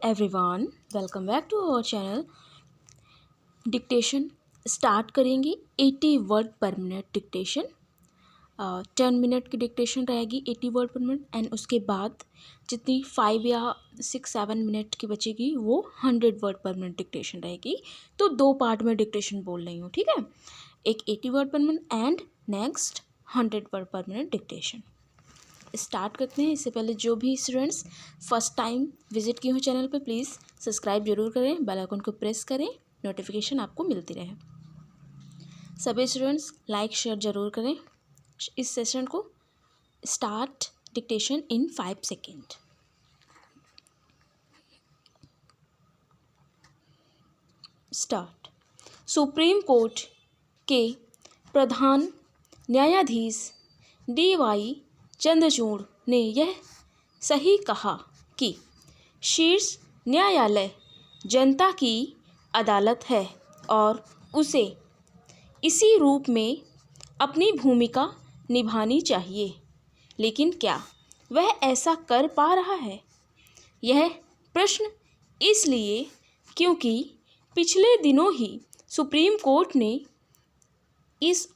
Everyone, welcome back to our channel. Dictation start करेंगे 80 word per minute dictation. 10 minute की dictation रहेगी 80 word per minute and उसके बाद जितनी 5 या 6-7 मिनट की बचेगी वो 100 वर्ड पर मिनट डिक्टेशन रहेगी। तो 2 पार्ट में डिक्टेशन बोल रही हूँ, ठीक है। एक 80 word per minute and next 100 word per minute dictation. Start करते हैं। इससे पहले जो भी स्टूडेंट्स फर्स्ट टाइम विजिट किए हो चैनल पे, प्लीज़ सब्सक्राइब जरूर करें, बेल आइकन को प्रेस करें, नोटिफिकेशन आपको मिलती रहे। सभी स्टूडेंट्स लाइक शेयर जरूर करें। इस सेशन को स्टार्ट डिक्टेशन इन 5 सेकेंड। स्टार्ट। सुप्रीम कोर्ट के प्रधान न्यायाधीश DY चंद्रचूड़ ने यह सही कहा कि शीर्ष न्यायालय जनता की अदालत है और उसे इसी रूप में अपनी भूमिका निभानी चाहिए। लेकिन क्या वह ऐसा कर पा रहा है? यह प्रश्न इसलिए क्योंकि पिछले दिनों ही सुप्रीम कोर्ट ने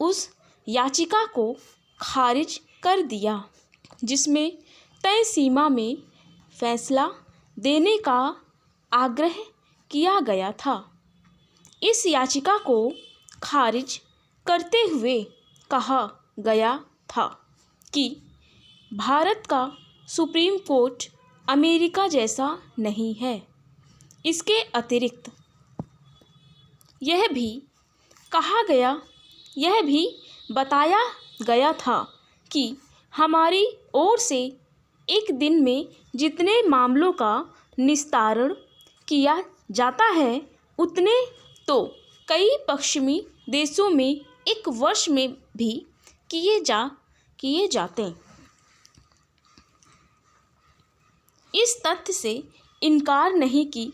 उस याचिका को खारिज कर दिया जिसमें तय सीमा में फैसला देने का आग्रह किया गया था। इस याचिका को खारिज करते हुए कहा गया था कि भारत का सुप्रीम कोर्ट अमेरिका जैसा नहीं है। इसके अतिरिक्त यह भी बताया गया था कि हमारी ओर से एक दिन में जितने मामलों का निस्तारण किया जाता है उतने तो कई पश्चिमी देशों में एक वर्ष में भी किए जाते हैं। इस तथ्य से इनकार नहीं की,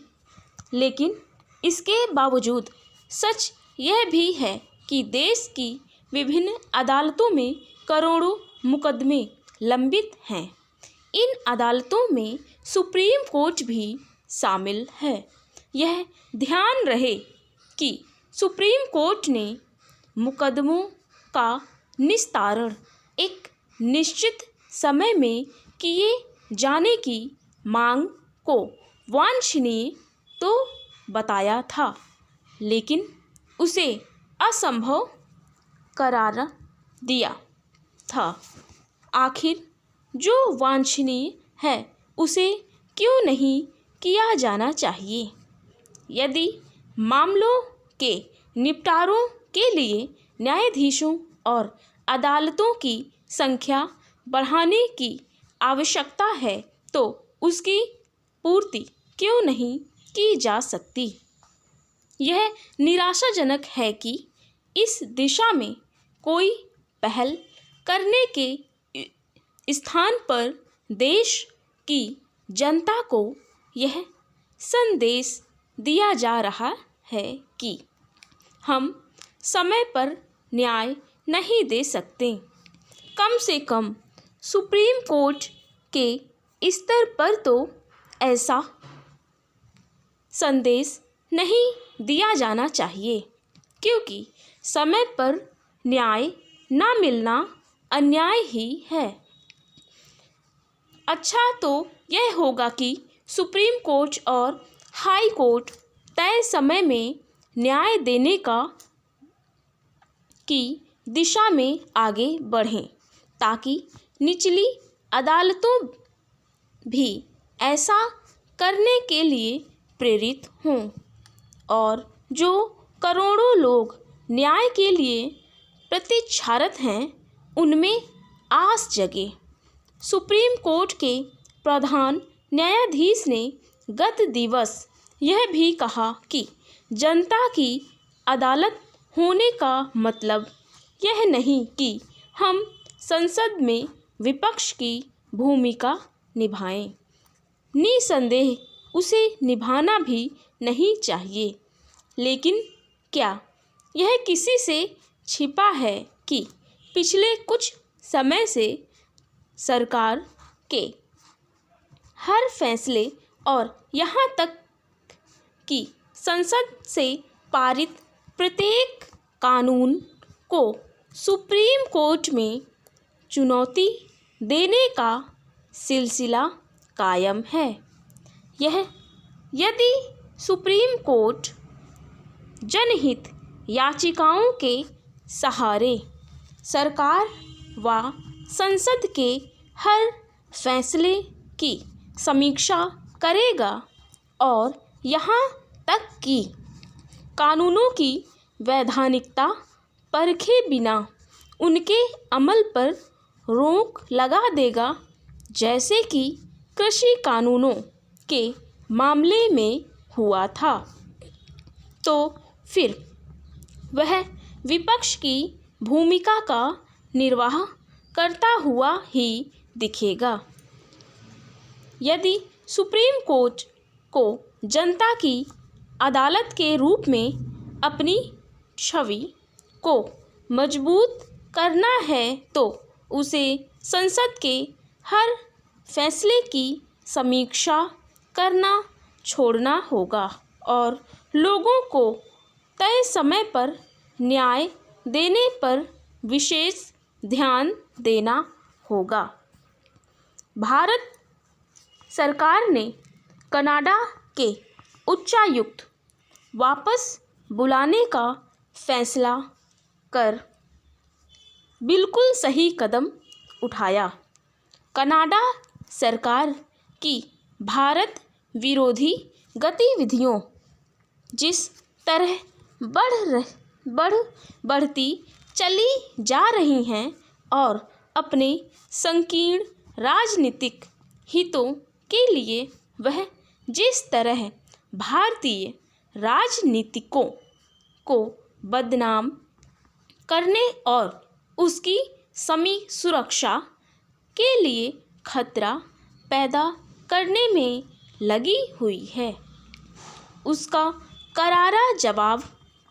लेकिन इसके बावजूद सच यह भी है कि देश की विभिन्न अदालतों में करोड़ों मुकदमे लंबित हैं। इन अदालतों में सुप्रीम कोर्ट भी शामिल है। यह ध्यान रहे कि सुप्रीम कोर्ट ने मुकदमों का निस्तारण एक निश्चित समय में किए जाने की मांग को वांछनीय तो बताया था, लेकिन उसे असंभव करार दिया था। आखिर जो वांछनीय है उसे क्यों नहीं किया जाना चाहिए? यदि मामलों के निपटारों के लिए न्यायाधीशों और अदालतों की संख्या बढ़ाने की आवश्यकता है तो उसकी पूर्ति क्यों नहीं की जा सकती? यह निराशाजनक है कि इस दिशा में कोई पहल करने के स्थान पर देश की जनता को यह संदेश दिया जा रहा है कि हम समय पर न्याय नहीं दे सकते। कम से कम सुप्रीम कोर्ट के स्तर पर तो ऐसा संदेश नहीं दिया जाना चाहिए, क्योंकि समय पर न्याय न मिलना अन्याय ही है। अच्छा तो यह होगा कि सुप्रीम कोर्ट और हाई कोर्ट तय समय में न्याय देने की दिशा में आगे बढ़ें, ताकि निचली अदालतों भी ऐसा करने के लिए प्रेरित हों और जो करोड़ों लोग न्याय के लिए प्रतीक्षारत हैं उनमें आस जगे। सुप्रीम कोर्ट के प्रधान न्यायाधीश ने गत दिवस यह भी कहा कि जनता की अदालत होने का मतलब यह नहीं कि हम संसद में विपक्ष की भूमिका निभाएं। निसंदेह उसे निभाना भी नहीं चाहिए, लेकिन क्या यह किसी से छिपा है कि पिछले कुछ समय से सरकार के हर फैसले और यहाँ तक कि संसद से पारित प्रत्येक कानून को सुप्रीम कोर्ट में चुनौती देने का सिलसिला कायम है। यदि सुप्रीम कोर्ट जनहित याचिकाओं के सहारे सरकार व संसद के हर फैसले की समीक्षा करेगा और यहाँ तक कि कानूनों की वैधानिकता परखे बिना उनके अमल पर रोक लगा देगा, जैसे कि कृषि कानूनों के मामले में हुआ था, तो फिर वह विपक्ष की भूमिका का निर्वाह करता हुआ ही दिखेगा। यदि सुप्रीम कोर्ट को जनता की अदालत के रूप में अपनी छवि को मजबूत करना है, तो उसे संसद के हर फैसले की समीक्षा करना छोड़ना होगा और लोगों को तय समय पर न्याय देने पर विशेष ध्यान देना होगा। भारत सरकार ने कनाडा के उच्चायुक्त वापस बुलाने का फैसला कर बिल्कुल सही कदम उठाया। कनाडा सरकार की भारत विरोधी गतिविधियों जिस तरह बढ़ती चली जा रही हैं और अपने संकीर्ण राजनीतिक हितों के लिए वह जिस तरह भारतीय राजनीतिकों को बदनाम करने और उसकी सुरक्षा के लिए खतरा पैदा करने में लगी हुई है, उसका करारा जवाब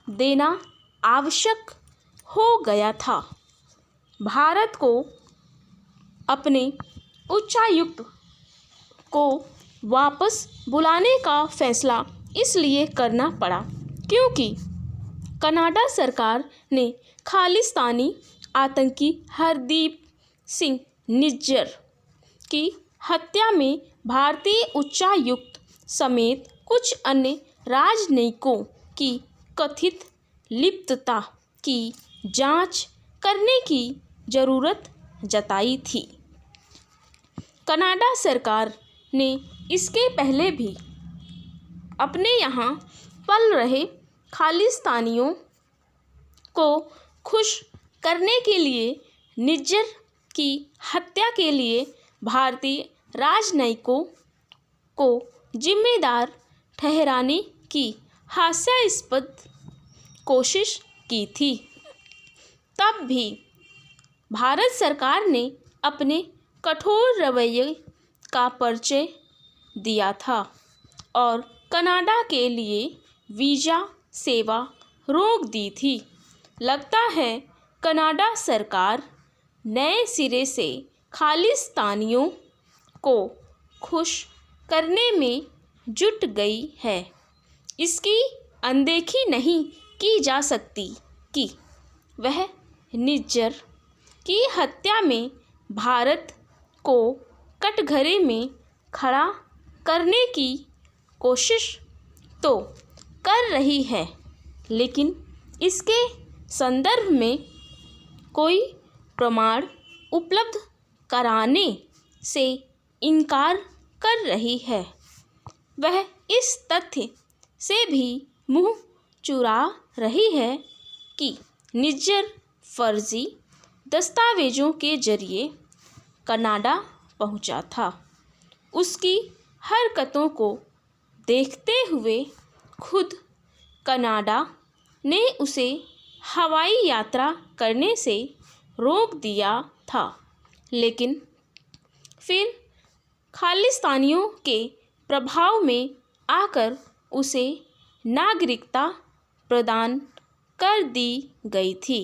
देना आवश्यक हो गया था। भारत को अपने उच्चायुक्त को वापस बुलाने का फैसला इसलिए करना पड़ा क्योंकि कनाडा सरकार ने खालिस्तानी आतंकी हरदीप सिंह निज्जर की हत्या में भारतीय उच्चायुक्त समेत कुछ अन्य राजनयिकों की कथित लिप्तता की जांच करने की ज़रूरत जताई थी। कनाडा सरकार ने इसके पहले भी अपने यहाँ पल रहे खालिस्तानियों को खुश करने के लिए निज्जर की हत्या के लिए भारतीय राजनयिकों को जिम्मेदार ठहराने की हास्यास्पद कोशिश की थी। तब भी भारत सरकार ने अपने कठोर रवैये का परिचय दिया था और कनाडा के लिए वीज़ा सेवा रोक दी थी। लगता है कनाडा सरकार नए सिरे से खालिस्तानियों को खुश करने में जुट गई है। इसकी अनदेखी नहीं की जा सकती कि वह निज्जर की हत्या में भारत को कटघरे में खड़ा करने की कोशिश तो कर रही है, लेकिन इसके संदर्भ में कोई प्रमाण उपलब्ध कराने से इनकार कर रही है। वह इस तथ्य से भी मुंह चुरा रही है कि निज्जर फर्जी दस्तावेज़ों के जरिए कनाडा पहुंचा था। उसकी हरकतों को देखते हुए खुद कनाडा ने उसे हवाई यात्रा करने से रोक दिया था, लेकिन फिर खालिस्तानियों के प्रभाव में आकर उसे नागरिकता प्रदान कर दी गई थी।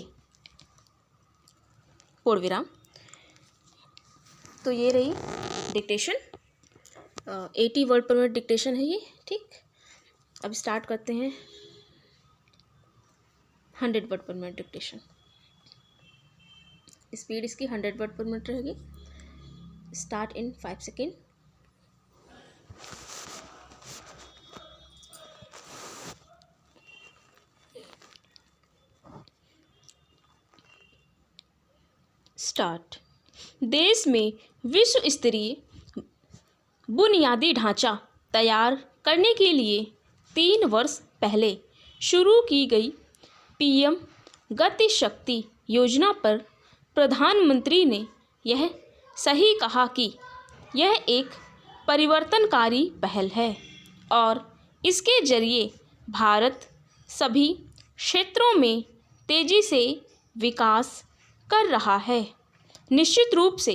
पूर्ण विराम। तो ये रही dictation. 80 word per minute dictation है ये, ठीक। अब स्टार्ट करते हैं 100 word per minute dictation. Speed इसकी 100 वर्ड पर मिनट रहेगी। Start in 5 second. स्टार्ट। देश में विश्व स्तरीय बुनियादी ढांचा तैयार करने के लिए 3 वर्ष पहले शुरू की गई पीएम गति शक्ति योजना पर प्रधानमंत्री ने यह सही कहा कि यह एक परिवर्तनकारी पहल है और इसके जरिए भारत सभी क्षेत्रों में तेजी से विकास कर रहा है। निश्चित रूप से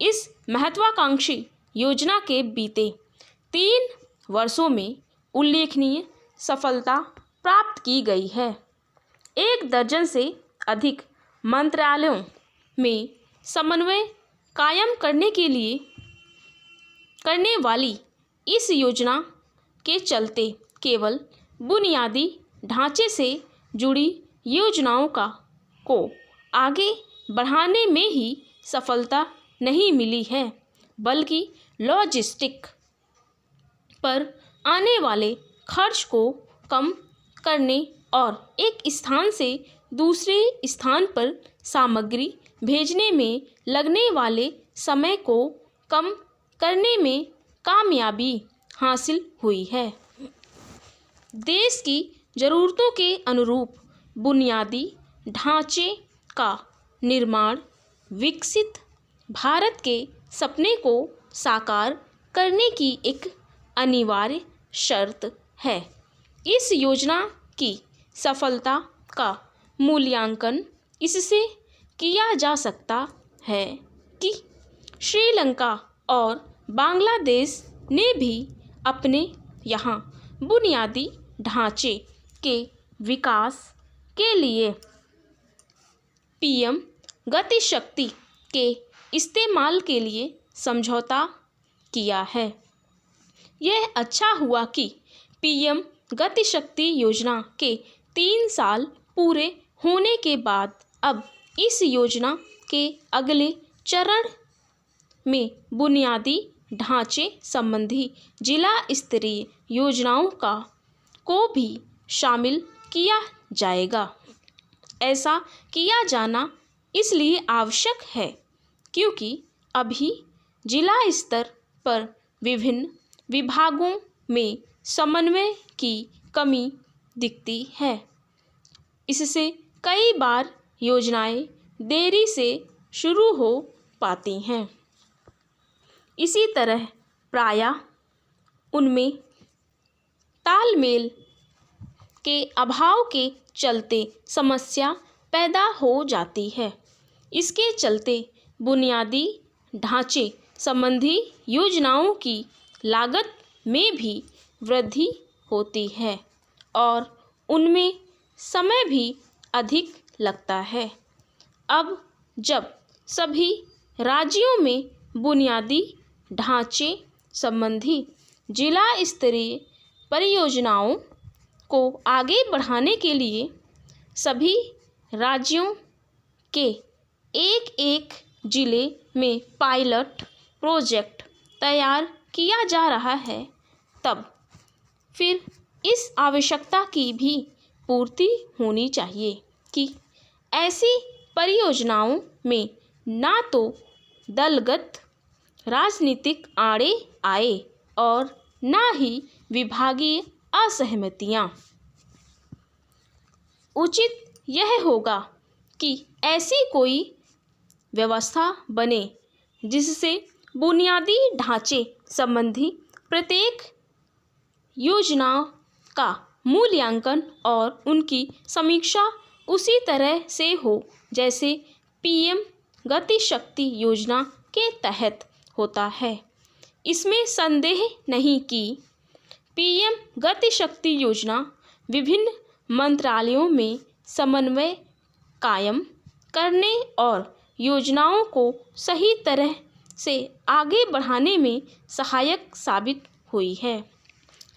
इस महत्वाकांक्षी योजना के बीते 3 वर्षों में उल्लेखनीय सफलता प्राप्त की गई है। 1 दर्जन से अधिक मंत्रालयों में समन्वय कायम करने वाली इस योजना के चलते केवल बुनियादी ढांचे से जुड़ी योजनाओं को आगे बढ़ाने में ही सफलता नहीं मिली है, बल्कि लॉजिस्टिक पर आने वाले खर्च को कम करने और एक स्थान से दूसरे स्थान पर सामग्री भेजने में लगने वाले समय को कम करने में कामयाबी हासिल हुई है। देश की ज़रूरतों के अनुरूप बुनियादी ढांचे का निर्माण विकसित भारत के सपने को साकार करने की एक अनिवार्य शर्त है। इस योजना की सफलता का मूल्यांकन इससे किया जा सकता है कि श्रीलंका और बांग्लादेश ने भी अपने यहाँ बुनियादी ढांचे के विकास के लिए पीएम गति शक्ति के इस्तेमाल के लिए समझौता किया है। यह अच्छा हुआ कि पीएम गति शक्ति योजना के 3 साल पूरे होने के बाद अब इस योजना के अगले चरण में बुनियादी ढांचे संबंधी जिला स्तरीय योजनाओं को भी शामिल किया जाएगा। ऐसा किया जाना इसलिए आवश्यक है क्योंकि अभी जिला स्तर पर विभिन्न विभागों में समन्वय की कमी दिखती है। इससे कई बार योजनाएं देरी से शुरू हो पाती हैं। इसी तरह प्रायः उनमें तालमेल के अभाव के चलते समस्या पैदा हो जाती है। इसके चलते बुनियादी ढांचे संबंधी योजनाओं की लागत में भी वृद्धि होती है और उनमें समय भी अधिक लगता है। अब जब सभी राज्यों में बुनियादी ढांचे संबंधी जिला स्तरीय परियोजनाओं को आगे बढ़ाने के लिए सभी राज्यों के एक जिले में पायलट प्रोजेक्ट तैयार किया जा रहा है, तब फिर इस आवश्यकता की भी पूर्ति होनी चाहिए कि ऐसी परियोजनाओं में ना तो दलगत राजनीतिक आड़े आए और ना ही विभागीय असहमतियां। उचित यह होगा कि ऐसी कोई व्यवस्था बने जिससे बुनियादी ढांचे संबंधी प्रत्येक योजना का मूल्यांकन और उनकी समीक्षा उसी तरह से हो जैसे पीएम गति शक्ति योजना के तहत होता है। इसमें संदेह नहीं कि पीएम गति शक्ति योजना विभिन्न मंत्रालयों में समन्वय कायम करने और योजनाओं को सही तरह से आगे बढ़ाने में सहायक साबित हुई है।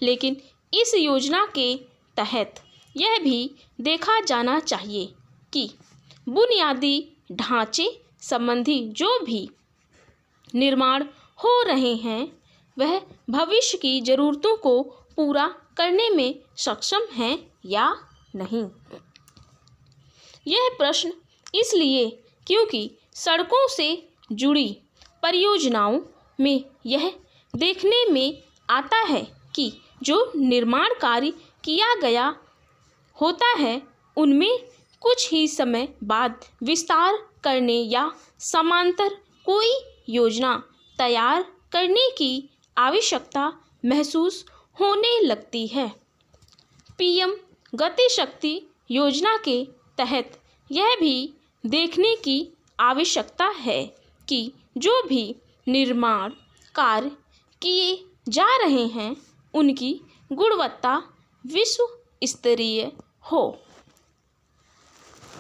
लेकिन इस योजना के तहत यह भी देखा जाना चाहिए कि बुनियादी ढांचे संबंधी जो भी निर्माण हो रहे हैं वह भविष्य की ज़रूरतों को पूरा करने में सक्षम हैं या नहीं। यह प्रश्न इसलिए क्योंकि सड़कों से जुड़ी परियोजनाओं में यह देखने में आता है कि जो निर्माण कार्य किया गया होता है उनमें कुछ ही समय बाद विस्तार करने या समांतर कोई योजना तैयार करने की आवश्यकता महसूस होने लगती है। पीएम गति शक्ति योजना के तहत यह भी देखने की आवश्यकता है कि जो भी निर्माण कार्य किए जा रहे हैं उनकी गुणवत्ता विश्व स्तरीय हो।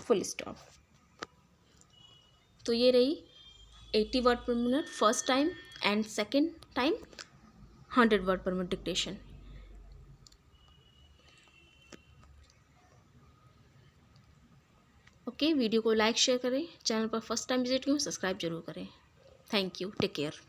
Full stop. तो ये रही 80 word per minute first time and second time 100 word per minute dictation. Okay, video को लाइक शेयर करें, चैनल पर फर्स्ट टाइम विजिट किए सब्सक्राइब जरूर करें। Thank you, take care.